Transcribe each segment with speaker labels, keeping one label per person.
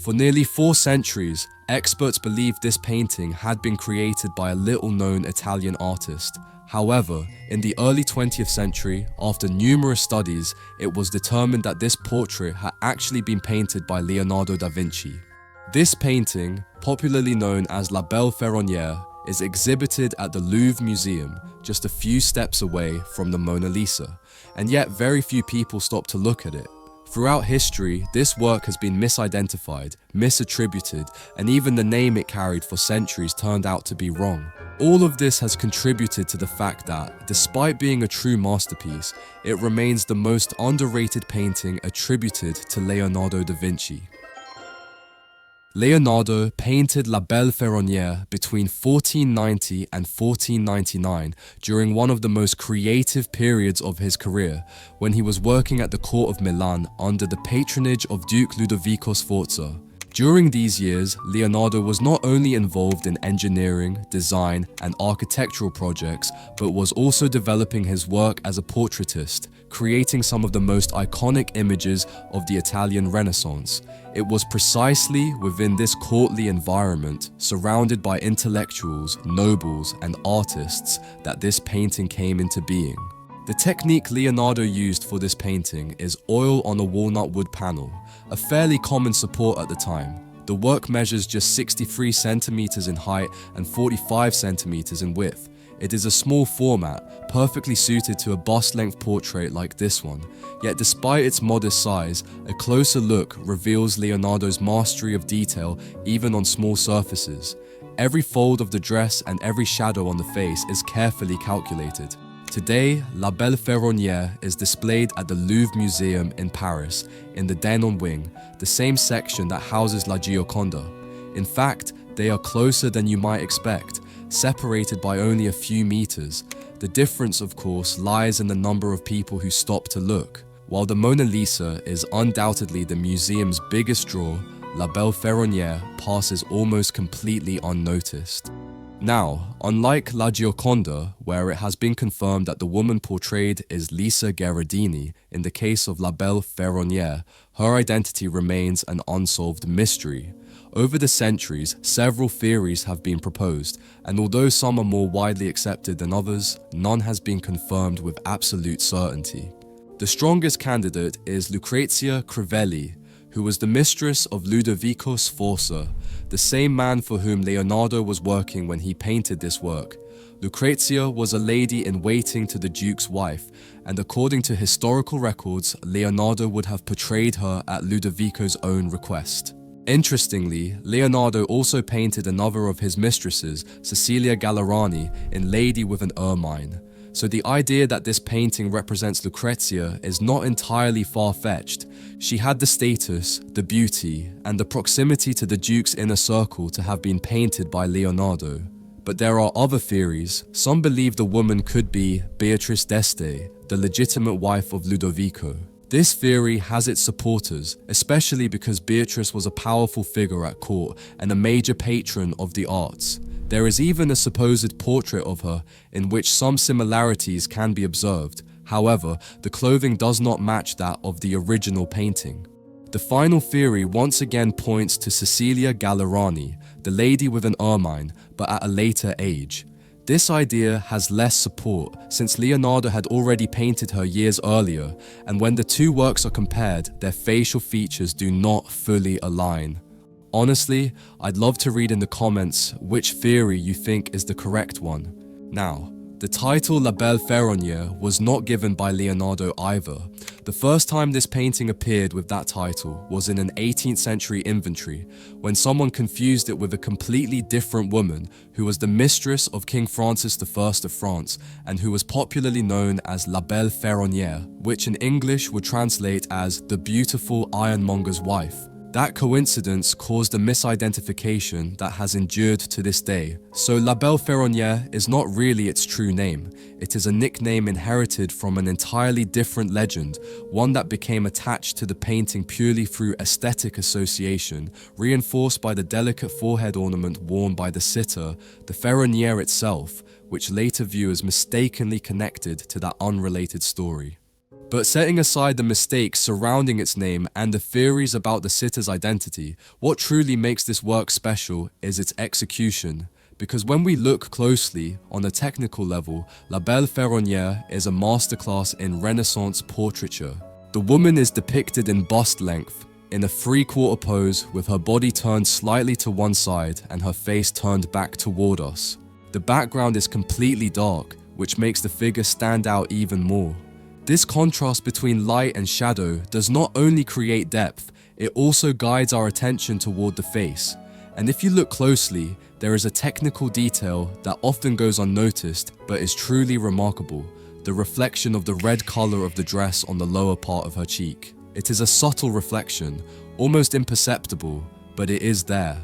Speaker 1: For nearly 4 centuries, experts believed this painting had been created by a little-known Italian artist. However, in the early 20th century, after numerous studies, it was determined that this portrait had actually been painted by Leonardo da Vinci. This painting, popularly known as La Belle Ferronière, is exhibited at the Louvre Museum, just a few steps away from the Mona Lisa, and yet very few people stop to look at it. Throughout history, this work has been misidentified, misattributed, and even the name it carried for centuries turned out to be wrong. All of this has contributed to the fact that, despite being a true masterpiece, it remains the most underrated painting attributed to Leonardo da Vinci. Leonardo painted La Belle Ferronière between 1490 and 1499 during one of the most creative periods of his career, when he was working at the court of Milan under the patronage of Duke Ludovico Sforza. During these years, Leonardo was not only involved in engineering, design, and architectural projects, but was also developing his work as a portraitist, creating some of the most iconic images of the Italian Renaissance. It was precisely within this courtly environment, surrounded by intellectuals, nobles, and artists, that this painting came into being. The technique Leonardo used for this painting is oil on a walnut wood panel, a fairly common support at the time. The work measures just 63 centimeters in height and 45 centimeters in width. It is a small format, perfectly suited to a bust-length portrait like this one. Yet despite its modest size, a closer look reveals Leonardo's mastery of detail even on small surfaces. Every fold of the dress and every shadow on the face is carefully calculated. Today, La Belle Ferronière is displayed at the Louvre Museum in Paris, in the Denon wing, the same section that houses La Gioconda. In fact, they are closer than you might expect, separated by only a few meters. The difference, of course, lies in the number of people who stop to look. While the Mona Lisa is undoubtedly the museum's biggest draw, La Belle Ferronière passes almost completely unnoticed. Now, unlike La Gioconda, where it has been confirmed that the woman portrayed is Lisa Gherardini, in the case of La Belle Ferronière, her identity remains an unsolved mystery. Over the centuries, several theories have been proposed, and although some are more widely accepted than others, none has been confirmed with absolute certainty. The strongest candidate is Lucrezia Crivelli, who was the mistress of Ludovico Sforza, the same man for whom Leonardo was working when he painted this work. Lucrezia was a lady in waiting to the Duke's wife, and according to historical records, Leonardo would have portrayed her at Ludovico's own request. Interestingly, Leonardo also painted another of his mistresses, Cecilia Gallerani, in Lady with an Ermine. So the idea that this painting represents Lucrezia is not entirely far-fetched. She had the status, the beauty, and the proximity to the Duke's inner circle to have been painted by Leonardo. But there are other theories. Some believe the woman could be Beatrice d'Este, the legitimate wife of Ludovico. This theory has its supporters, especially because Beatrice was a powerful figure at court and a major patron of the arts. There is even a supposed portrait of her in which some similarities can be observed. However, the clothing does not match that of the original painting. The final theory once again points to Cecilia Gallerani, the lady with an ermine, but at a later age. This idea has less support since Leonardo had already painted her years earlier, and when the two works are compared, their facial features do not fully align. Honestly, I'd love to read in the comments which theory you think is the correct one. Now, the title La Belle Ferronière was not given by Leonardo either. The first time this painting appeared with that title was in an 18th century inventory, when someone confused it with a completely different woman who was the mistress of King Francis I of France and who was popularly known as La Belle Ferronière, which in English would translate as the beautiful ironmonger's wife. That coincidence caused a misidentification that has endured to this day. So La Belle Ferronière is not really its true name. It is a nickname inherited from an entirely different legend, one that became attached to the painting purely through aesthetic association, reinforced by the delicate forehead ornament worn by the sitter, the Ferronière itself, which later viewers mistakenly connected to that unrelated story. But setting aside the mistakes surrounding its name and the theories about the sitter's identity, what truly makes this work special is its execution. Because when we look closely, on a technical level, La Belle Ferronière is a masterclass in Renaissance portraiture. The woman is depicted in bust length, in a three-quarter pose with her body turned slightly to one side and her face turned back toward us. The background is completely dark, which makes the figure stand out even more. This contrast between light and shadow does not only create depth, it also guides our attention toward the face. And if you look closely, there is a technical detail that often goes unnoticed but is truly remarkable: the reflection of the red color of the dress on the lower part of her cheek. It is a subtle reflection, almost imperceptible, but it is there.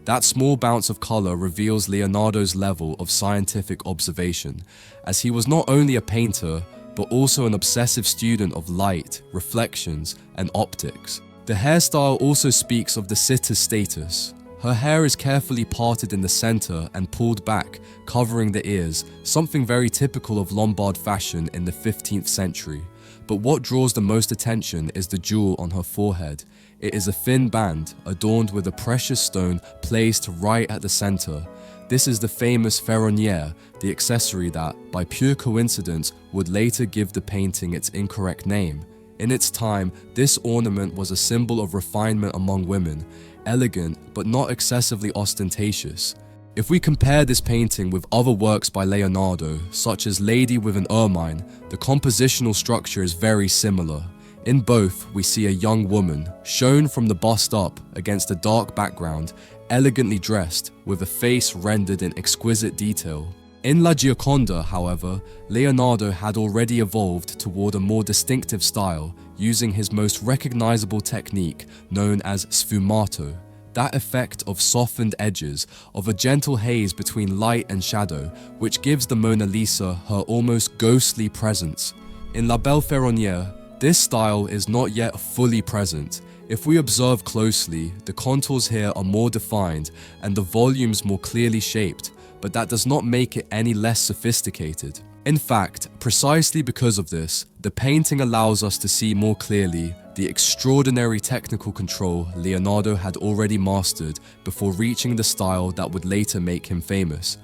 Speaker 1: That small bounce of color reveals Leonardo's level of scientific observation, as he was not only a painter, but also an obsessive student of light, reflections, and optics. The hairstyle also speaks of the sitter's status. Her hair is carefully parted in the center and pulled back, covering the ears, something very typical of Lombard fashion in the 15th century. But what draws the most attention is the jewel on her forehead. It is a thin band, adorned with a precious stone placed right at the center. This is the famous Ferronière, the accessory that, by pure coincidence, would later give the painting its incorrect name. In its time, this ornament was a symbol of refinement among women, elegant but not excessively ostentatious. If we compare this painting with other works by Leonardo, such as Lady with an Ermine, the compositional structure is very similar. In both, we see a young woman, shown from the bust up against a dark background, elegantly dressed, with a face rendered in exquisite detail. In La Gioconda, however, Leonardo had already evolved toward a more distinctive style, using his most recognizable technique known as sfumato, that effect of softened edges, of a gentle haze between light and shadow, which gives the Mona Lisa her almost ghostly presence. In La Belle Ferronière, this style is not yet fully present. If we observe closely, the contours here are more defined and the volumes more clearly shaped, but that does not make it any less sophisticated. In fact, precisely because of this, the painting allows us to see more clearly the extraordinary technical control Leonardo had already mastered before reaching the style that would later make him famous.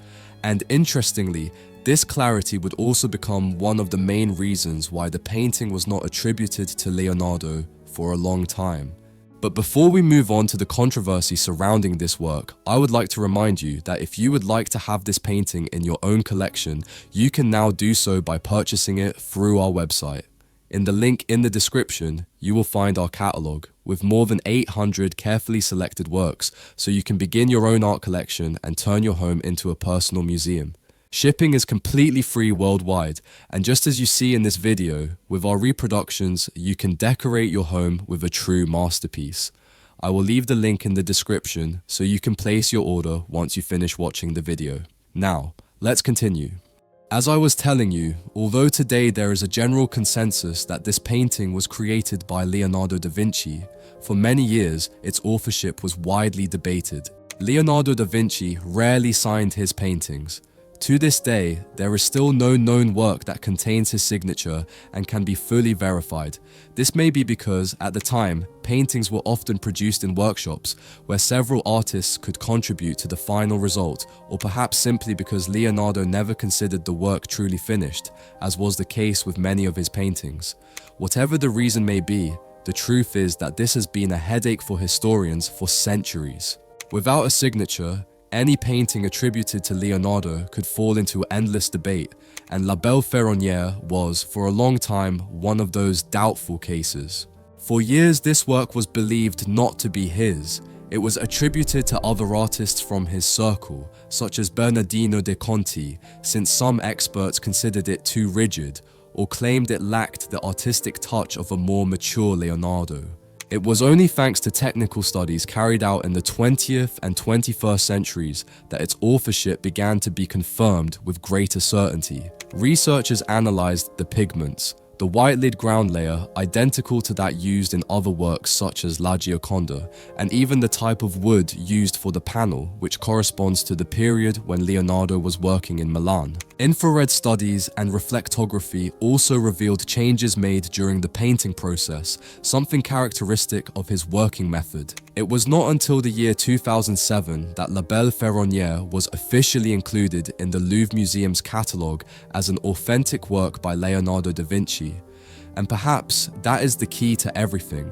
Speaker 1: And interestingly, this clarity would also become one of the main reasons why the painting was not attributed to Leonardo for a long time. But before we move on to the controversy surrounding this work, I would like to remind you that if you would like to have this painting in your own collection, you can now do so by purchasing it through our website. In the link in the description, you will find our catalogue with more than 800 carefully selected works, so you can begin your own art collection and turn your home into a personal museum. Shipping is completely free worldwide, and just as you see in this video, with our reproductions, you can decorate your home with a true masterpiece. I will leave the link in the description so you can place your order once you finish watching the video. Now, let's continue. As I was telling you, although today there is a general consensus that this painting was created by Leonardo da Vinci, for many years its authorship was widely debated. Leonardo da Vinci rarely signed his paintings. To this day, there is still no known work that contains his signature and can be fully verified. This may be because, at the time, paintings were often produced in workshops where several artists could contribute to the final result, or perhaps simply because Leonardo never considered the work truly finished, as was the case with many of his paintings. Whatever the reason may be, the truth is that this has been a headache for historians for centuries. Without a signature, any painting attributed to Leonardo could fall into endless debate, and La Belle Ferronière was, for a long time, one of those doubtful cases. For years, this work was believed not to be his. It was attributed to other artists from his circle, such as Bernardino de Conti, since some experts considered it too rigid, or claimed it lacked the artistic touch of a more mature Leonardo. It was only thanks to technical studies carried out in the 20th and 21st centuries that its authorship began to be confirmed with greater certainty. Researchers analyzed the pigments, The white lid ground layer, identical to that used in other works such as La Gioconda, and even the type of wood used for the panel, which corresponds to the period when Leonardo was working in Milan. Infrared studies and reflectography also revealed changes made during the painting process, something characteristic of his working method. It was not until the year 2007 that La Belle Ferronière was officially included in the Louvre Museum's catalogue as an authentic work by Leonardo da Vinci. And perhaps that is the key to everything.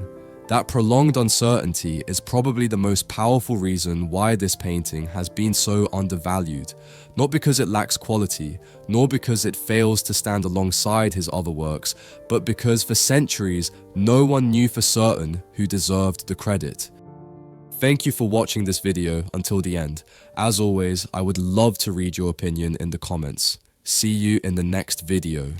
Speaker 1: That prolonged uncertainty is probably the most powerful reason why this painting has been so undervalued, not because it lacks quality, nor because it fails to stand alongside his other works, but because for centuries no one knew for certain who deserved the credit. Thank you for watching this video until the end. As always, I would love to read your opinion in the comments. See you in the next video.